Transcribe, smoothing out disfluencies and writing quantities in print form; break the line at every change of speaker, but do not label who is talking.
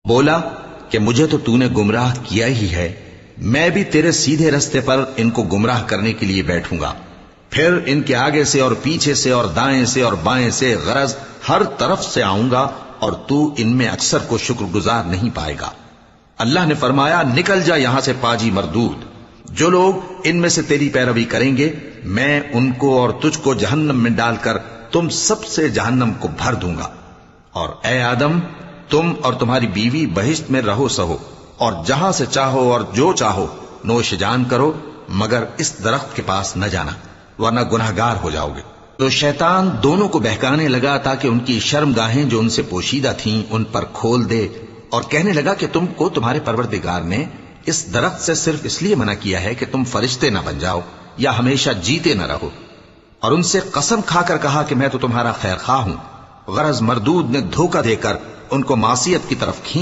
بولا کہ مجھے تو تو نے گمراہ کیا ہی ہے، میں بھی تیرے سیدھے رستے پر ان کو گمراہ کرنے کے لیے بیٹھوں گا، پھر ان کے آگے سے اور پیچھے سے اور دائیں سے اور بائیں سے غرض ہر طرف سے آؤں گا، اور تو ان میں اکثر کو شکر گزار نہیں پائے گا۔ اللہ نے فرمایا نکل جا یہاں سے پاجی مردود، جو لوگ ان میں سے تیری پیروی کریں گے میں ان کو اور تجھ کو جہنم میں ڈال کر تم سب سے جہنم کو بھر دوں گا، اور اے آدم تم اور تمہاری بیوی بہشت میں رہو سہو، اور جہاں سے چاہو اور جو چاہو نوش جان کرو، مگر اس درخت کے پاس نہ جانا ورنہ گناہگار ہو جاؤ گے۔ تو شیطان دونوں کو بہکانے لگا تاکہ ان کی شرم گاہیں جو ان سے پوشیدہ تھیں ان پر کھول دے، اور کہنے لگا کہ تم کو تمہارے پروردگار نے اس درخت سے صرف اس لیے منع کیا ہے کہ تم فرشتے نہ بن جاؤ یا ہمیشہ جیتے نہ رہو، اور ان سے قسم کھا کر کہا کہ میں تو تمہارا خیر خواہ ہوں۔ غرض مردود نے دھوکہ دے کر ان کو معصیت کی طرف کھینچ